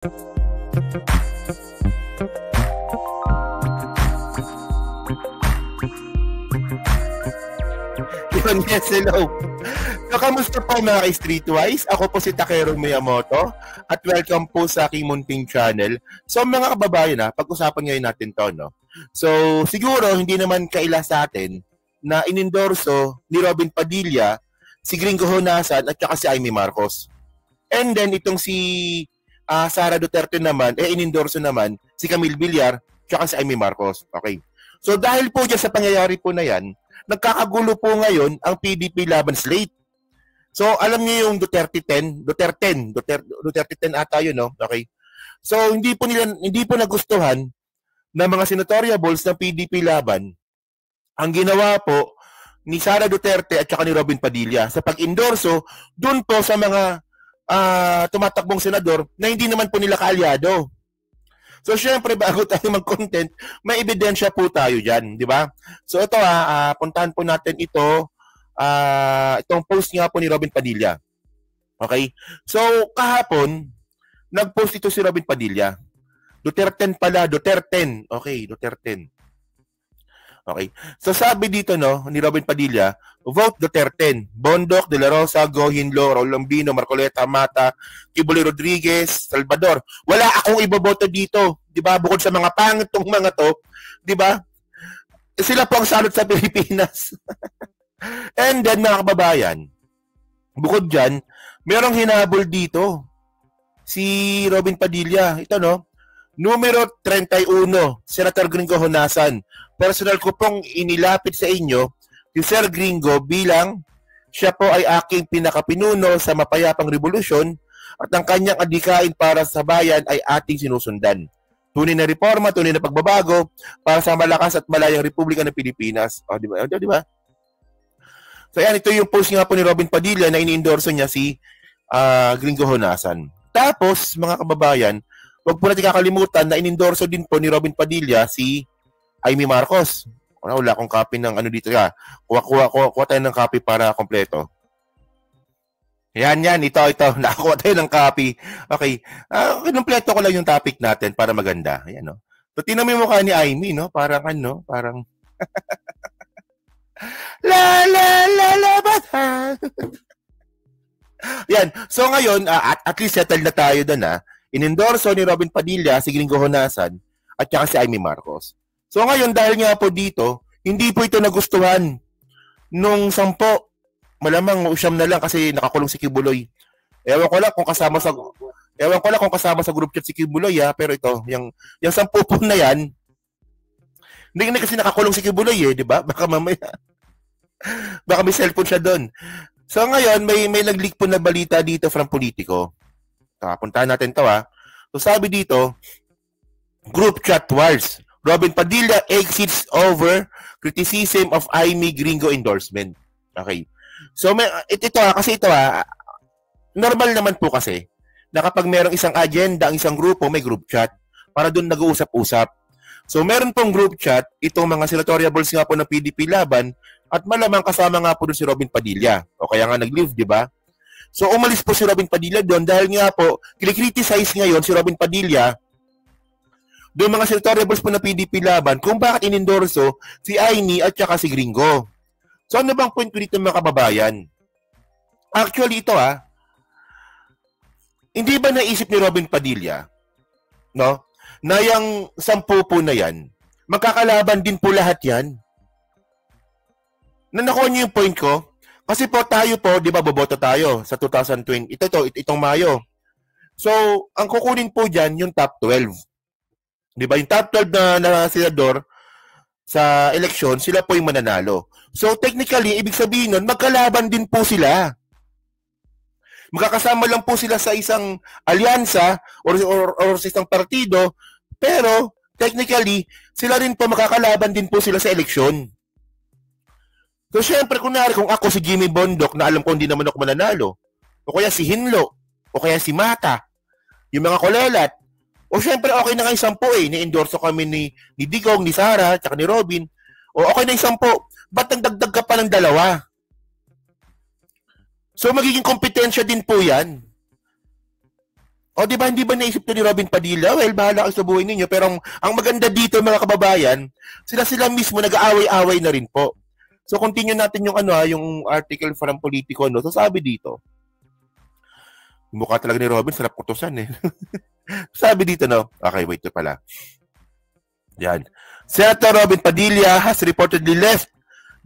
Yun, yes, hello. So, kamusta po mga ka-Streetwise? Ako po si Takero Miyamoto at welcome po sa aking munting channel. So, mga kababayan, pag-usapan ngayon natin to, no? So, siguro, hindi naman kaila sa atin na inendorso ni Robin Padilla, si Gringo Honasan at saka si Amy Marcos. And then, itong si Sara Duterte naman, inendorso naman si Camille Villar at si Amy Marcos. Okay. So, dahil po dyan sa pangyayari po na yan, nagkakagulo po ngayon ang PDP laban slate. So, alam niyo yung Duterte 10 ata yun, no? Okay. So, hindi po nagustuhan ng mga senatoriables ng PDP laban ang ginawa po ni Sara Duterte at saka ni Robin Padilla sa pag-endorso dun po sa mga tumatakbong senador na hindi naman po nila kaalyado. So, syempre, bago tayo mag-content, may ebidensya po tayo dyan, di ba? So, ito puntahan po natin itong post nga po ni Robin Padilla. Okay? So, kahapon, nag-post ito si Robin Padilla. Duterte pala, Duterte. Okay, Duterte. Okay. So, sabi dito, no, ni Robin Padilla, vote Duterte. Bondoc, De La Rosa, Go, Hinlo, Raul Lambino, Marcoleta, Mata, Kibuloy Rodriguez, Salvador. Wala akong iboboto dito. Di ba? Bukod sa mga pangit tong mga to, di ba? Sila po ang salot sa Pilipinas. And then, mga kababayan, bukod dyan, merong hinabol dito. Si Robin Padilla. Ito, no? Numero 31, Senator Gringo Honasan. Personal ko pong inilapit sa inyo si Sir Gringo bilang siya po ay aking pinakapinuno sa mapayapang revolusyon at ang kanyang adikain para sa bayan ay ating sinusundan. Tunay na reforma, tunay na pagbabago para sa malakas at malayang Republika ng Pilipinas. O, di ba? Di ba? So, yan, ito yung post nga po ni Robin Padilla na ini-endorso niya si Gringo Honasan. Tapos, mga kababayan, huwag po natin kakalimutan na in-endorso din po ni Robin Padilla si Amy Marcos. Wala akong copy ng ano dito. Kuha tayo ng copy para kompleto. Yan. Ito. Nakakuha tayo ng copy. Okay. Kompleto ko lang yung topic natin para maganda. Ayan, no? So, tinan mo yung mukha ni Amy, no? Parang parang la, bata. Yan. So, ngayon, at least settled na tayo doon, in-endorso ni Robin Padilla si Gringo Honasan at saka si Amy Marcos. So ngayon, dahil nga po dito, hindi po ito nagustuhan nung 10. Malamang usyam na lang kasi nakakulong si Kibuloy. Ewan ko lang kung kasama sa group chat si Kibuloy, pero ito, yung 10 po na yan, hindi kasi nakakulong si Kibuloy, di ba? Baka mamaya, baka may cellphone siya doon. So ngayon, may nag-leak po na balita dito from Politico. Puntahan natin to, So sabi dito, group chat wars. Robin Padilla exits over criticism of Amy Gringo endorsement. Okay. So ito normal naman po kasi na kapag merong isang agenda, ang isang grupo may group chat para doon nag-uusap-usap. So meron pong group chat itong mga senatoriables nga po ng PDP laban at malamang kasama nga po doon si Robin Padilla. O kaya nga nag-leave, di ba? So umalis po si Robin Padilla doon dahil nga po kinikriticize ngayon si Robin Padilla doon mga senatoriables po na PDP laban kung bakit inendorso si Amy at saka si Gringo. So ano bang point ko dito mga kababayan? Actually ito hindi ba naisip ni Robin Padilla, no? Na yung 10 po na yan, magkakalaban din po lahat yan. Nakuha niyo yung point ko? Kasi po tayo po, di ba, boboto tayo sa 2020. Itong Mayo. So, ang kukunin po dyan, yung top 12. Di ba? Yung top 12 na senador sa eleksyon, sila po yung mananalo. So, technically, ibig sabihin nun, magkalaban din po sila. Magkakasama lang po sila sa isang alyansa or sa isang partido, pero, technically, sila rin po makakalaban din po sila sa eleksyon. So, syempre, kung ako si Jimmy Bondoc na alam ko hindi naman ako mananalo, o kaya si Hinlo, o kaya si Mata, yung mga kolelat, o syempre, okay na nga yung 10 ni-endorso kami ni Digong, ni Sara, tsaka ni Robin, o okay na yung 10, ba't nagdagdag ka pa ng 2? So, magiging kompetensya din po yan. O, di ba, hindi ba naisip to ni Robin Padilla? Well, bahala kayo sa buhay ninyo. Pero ang maganda dito, mga kababayan, sila mismo nag-aaway-away na rin po. So, continue natin yung yung article from Politico, no? So, sabi dito, mukha talaga ni Robin, sarap kutusan eh. Sabi dito, no? Okay, wait, ito pala. Yan. Senator Robin Padilla has reportedly left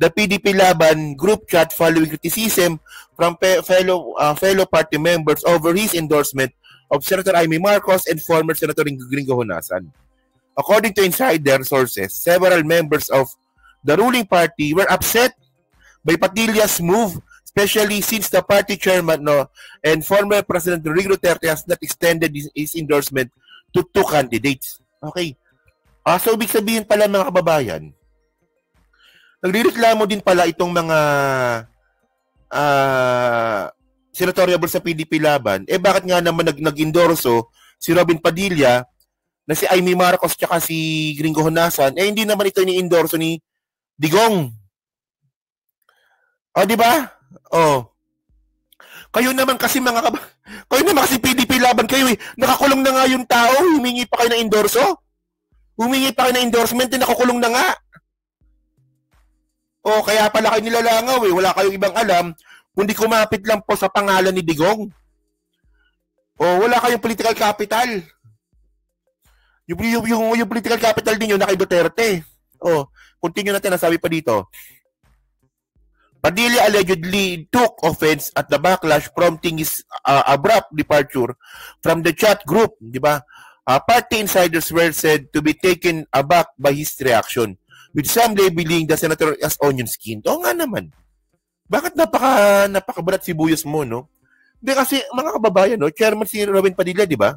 the PDP Laban group chat following criticism from fellow party members over his endorsement of Senator Amy Marcos and former Senator Gringo Honasan. According to insider sources, several members of the ruling party were upset by Padilla's move, especially since the party chairman and former President Rodrigo Duterte has not extended his endorsement to 2 candidates. Okay. So, ibig sabihin pala mga kababayan, nagrereklamo din pala itong mga senatoriable sa PDP Laban, bakit nga naman nag-endorso si Robin Padilla na si Amy Marcos tsaka si Gringo Honasan, hindi naman ito ini-endorso ni Digong. O, di ba? O. Kayo naman kasi PDP Laban kayo eh. Nakakulong na nga yung tao, humingi pa kayo ng endorso? Humingi pa kayo ng endorsement, nakakulong na nga. O, kaya pala kayo nilalangaw eh. Wala kayong ibang alam, kundi kumapit lang po sa pangalan ni Digong. O, wala kayong political capital. Yung political capital ninyo na kay Duterte. O, continue natin, nasabi pa dito. Padilla allegedly took offense at the backlash prompting his abrupt departure from the chat group, di ba? Party insiders were said to be taken aback by his reaction, with some labeling the senator as onion skin. Oo nga naman. Bakit napakabalat sibuyas mo, no? Hindi kasi, mga kababayan, no? Chairman si Robin Padilla, di ba?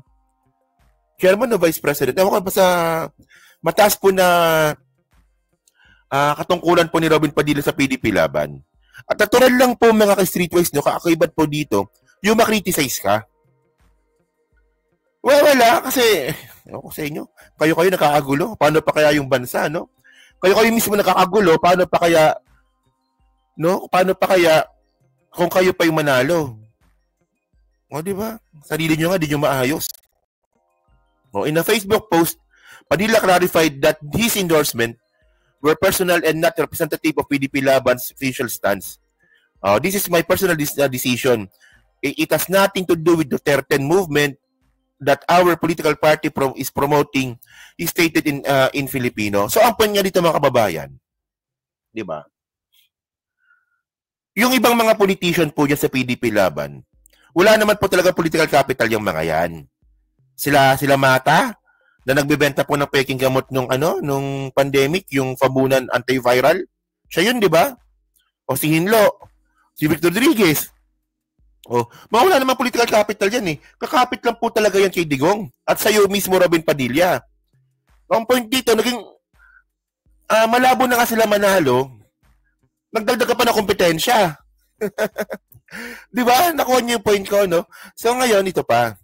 Chairman o Vice President. Ewan ko pa sa mataas po na katungkulan po ni Robin Padilla sa PDP Laban. At natural lang po mga ka-streetwise, no? Kakaibat po dito, yung makriticize ka. Well, wala, kasi, ako sa inyo, kayo nakakagulo. Paano pa kaya yung bansa, no? Kayo mismo nakakagulo, paano pa kaya, no? Paano pa kaya kung kayo pa yung manalo? O, di ba? Sarili nyo nga, di nyo maayos. O, in a Facebook post, Padilla clarified that his endorsement were personal and not representative of PDP Laban's official stance. This is my personal decision. It has nothing to do with the Duterte movement that our political party is promoting, is stated in Filipino. So, ang point nga dito mga kababayan, di ba? Yung ibang mga politician po dyan sa PDP Laban, wala naman po talaga political capital yung mga yan. Sila Mata, na nagbebenta po ng peking gamot nung pandemic, yung Fabunan antiviral. Siya yun, di ba? O si Hinlo, si Victor Rodriguez. O, wala naman political capital yan eh. Kakapit lang po talaga yan kay Digong. At sa'yo mismo, Robin Padilla. Ang point dito, naging malabo na nga sila manalo, nagdagdag ka pa ng kompetensya. Di ba? Nakuha niyo yung point ko, no? So ngayon, ito pa.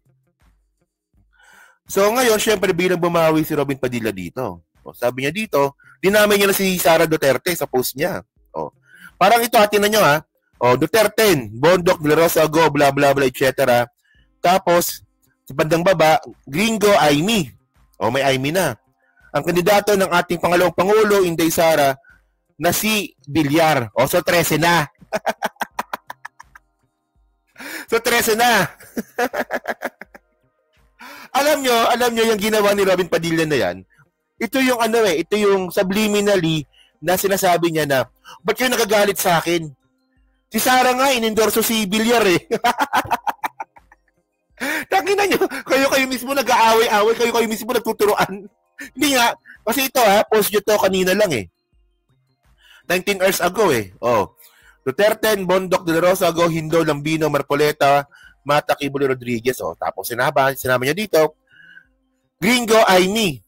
So ngayon, syempre, bilang bumawi si Robin Padilla dito. O, sabi niya dito, dinamay niya na si Sara Duterte sa post niya. O, parang ito, atin na nyo ha. O, Duterte, Bondoc, De La Rosa, Go, bla bla bla, etc. Tapos, sa bandang baba, Gringo, Amy. O, may Amy na. Ang kandidato ng ating pangalawang Pangulo, Inday Sara, na si Villar. O, so 13 na. So 13 na. Alam nyo yung ginawa ni Robin Padilla na yan. Ito yung ito yung subliminally na sinasabi niya na, ba't kayo nagagalit sa akin? Si Sara nga, inendorso si Villar eh. Tangina nyo, kayo mismo nag-aaway-away, kayo mismo nagtuturuan. Hindi nga, kasi ito post nyo to kanina lang eh. 19 hours ago eh. Oh. Duterte, Bondoc, De La Rosa, Go, Hindo, Lambino, Marcoleta, Mata, Kibulo, Rodriguez. Oh. Tapos sinama niya dito, Gringo, Amy.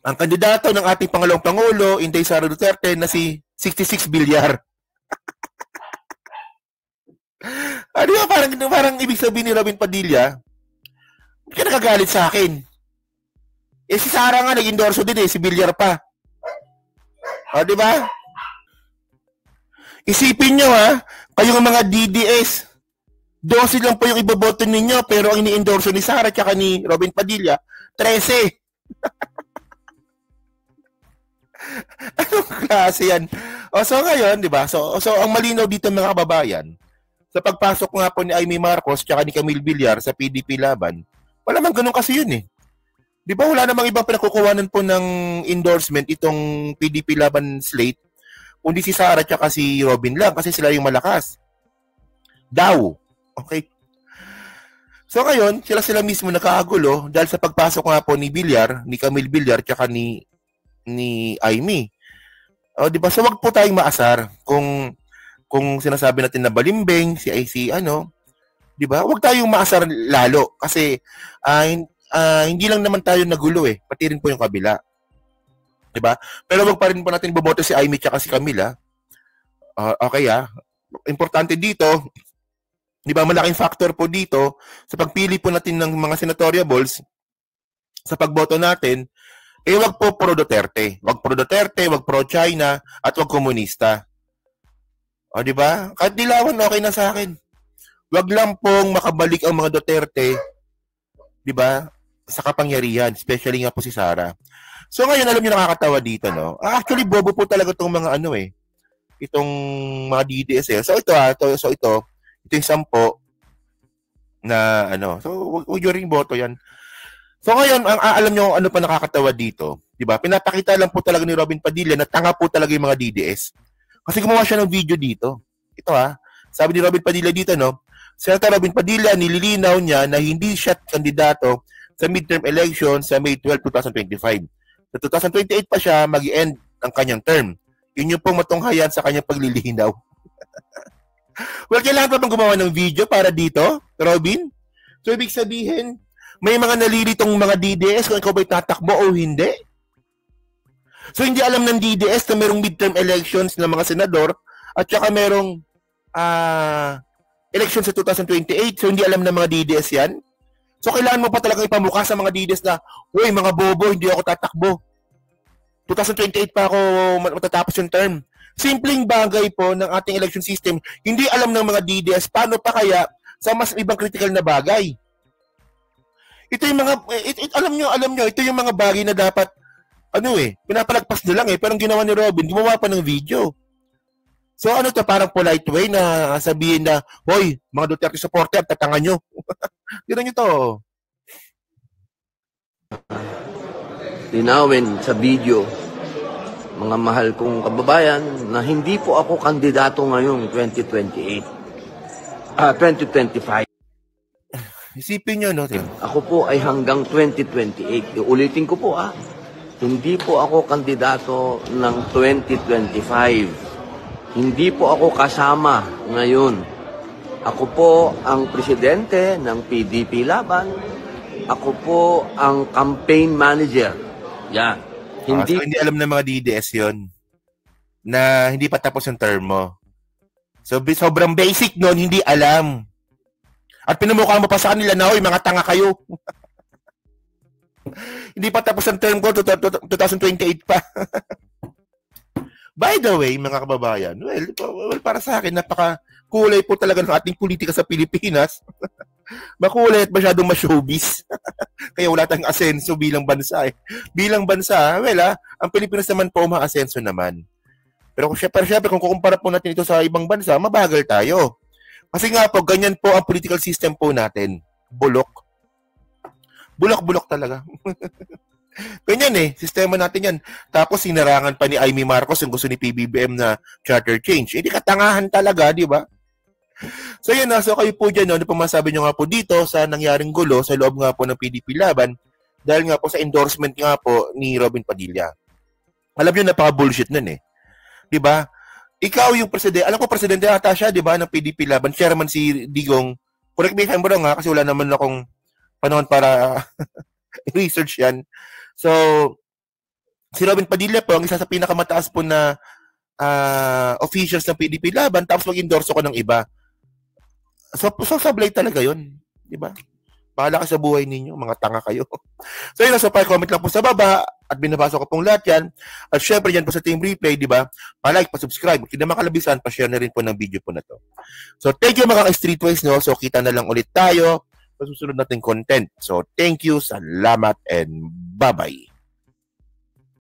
Ang kandidato ng ating pangalawang Pangulo, Inday Sara Duterte, na si 66 Villar. Ano ba, parang ibig sabihin ni Robin Padilla, hindi ka nakagalit sa akin. Si Sara nga nag-endorso din si Villar pa. O, di ba? Isipin nyo kayong mga DDS, 12 lang po yung iboboto ninyo, pero ang ini-endorse ni Sara at ni Robin Padilla, 13. Anong klase yan? So ngayon, di ba? So ang malinaw dito mga kababayan, sa pagpasok nga po ni Amy Marcos at ni Camille Villar sa PDP Laban, wala man ganun kasi yun eh. Di ba wala namang ibang pinakukuhanan po ng endorsement itong PDP Laban slate, kundi si Sara at si Robin lang kasi sila yung malakas. Daw. Okay. So ngayon, sila mismo nakagulo dahil sa pagpasok nga po ni Villar, ni Camille Villar at ni Amy. O di ba? So wag po tayong maasar kung sinasabi natin na balimbing si ano, di ba? Wag tayong maasar lalo kasi hindi lang naman tayo nagulo eh, pati rin po yung kabila. Di ba? Pero wag pa rin po natin boboto si Amy at si Camille. Okay importante dito, di ba, malaking factor po dito sa pagpili po natin ng mga senatoriables sa pagboto natin, wag po pro Duterte. Wag pro Duterte, wag pro China, at wag komunista. O, di ba? Kahit dilawan, okay na sa akin. Wag lang pong makabalik ang mga Duterte, di ba, sa kapangyarihan, especially nga po si Sara. So ngayon, alam niyo nakakatawa dito, no? Actually, bobo po talaga itong mga itong mga DDS. So ito yung 10 na So wag yung ring boto yan. So ngayon, alam nyo ano pa nakakatawa dito, di ba? Pinapakita lang po talaga ni Robin Padilla na tanga po talaga yung mga DDS. Kasi gumawa siya ng video dito. Ito sabi ni Robin Padilla dito, no? Senator Robin Padilla, nililinaw niya na hindi siya kandidato sa midterm election sa May 12, 2025. Sa 2028 pa siya mag-end ang kanyang term. Yun yung pong matunghayan sa kanyang paglilinaw. Well, kailangan pa bang gumawa ng video para dito, Robin? So, ibig sabihin, may mga nalilitong mga DDS kung ikaw ba'y tatakbo o hindi? So, hindi alam ng DDS na merong midterm elections ng mga senador at saka merong election sa 2028. So, hindi alam ng mga DDS yan. So, kailangan mo pa talagang ipamukha sa mga DDS na, uy, mga bobo, hindi ako tatakbo. 2028 pa ako matatapos yung term. Simpleng bagay po ng ating election system. Hindi alam ng mga DDS paano pa kaya sa mas ibang critical na bagay. Ito yung mga alam nyo, ito yung mga bagay na dapat pinapalagpas na lang pero ang ginawa ni Robin, gumawa pa ng video. So to, parang polite way na sabihin na, hoy, mga Duterte supporter, tatanga nyo. Gano'n nyo to. Linawin sa video, mga mahal kong kababayan, na hindi po ako kandidato ngayong 2025. Isipin nyo, no? Ako po ay hanggang 2028. Ulitin ko po, hindi po ako kandidato ng 2025. Hindi po ako kasama ngayon. Ako po ang presidente ng PDP Laban. Ako po ang campaign manager. Yan. So hindi alam ng mga DDS yon na hindi pa tapos yung term mo. So sobrang basic nun, hindi alam. At pinamukha mo pa sa kanila na, hoy, mga tanga kayo. Hindi pa tapos ang term ko, 2028 pa. By the way, mga kababayan, well para sa akin, napaka-kulay po talaga ng ating politika sa Pilipinas. Makulay at masyadong ma-showbiz. Kaya wala tayong asenso bilang bansa Bilang bansa, ang Pilipinas naman po ma-asenso naman. Pero syempre, kung kukumpara po natin ito sa ibang bansa, mabagal tayo. Kasi nga po, ganyan po ang political system po natin. Bulok. Bulok talaga. Ganyan sistema natin yan. Tapos sinarangan pa ni Amy Marcos yung gusto ni PBBM na charter change. Hindi katangahan talaga, di ba? So yun so kayo po dyan, ano pa masabi nyo nga po dito sa nangyaring gulo sa loob nga po ng PDP Laban dahil nga po sa endorsement nga po ni Robin Padilla. Alam nyo, napaka-bullshit nun di ba? Ikaw yung presidente, alam ko presidente ata siya, di ba, ng PDP Laban, chairman si Digong. Correct me if I'm wrong kasi wala naman akong panahon para research yan. So, si Robin Padilla po, ang isa sa pinakamataas po na officials ng PDP Laban, tapos mag-endorse ko ng iba. So sablay talaga yun. Di ba? Bahala ka sa buhay ninyo, mga tanga kayo. So yun, so pa-comment lang po sa baba. at binabasa ko pong lahat yan. At syempre yan po sa Team Replay, di ba? Pa-like, pa-subscribe. Kung hindi naman kalabisan, pa-share na rin po ng video po na to. So thank you mga ka-Streetwise, no? So kita na lang ulit tayo sa susunod nating content. So thank you, salamat, and bye-bye.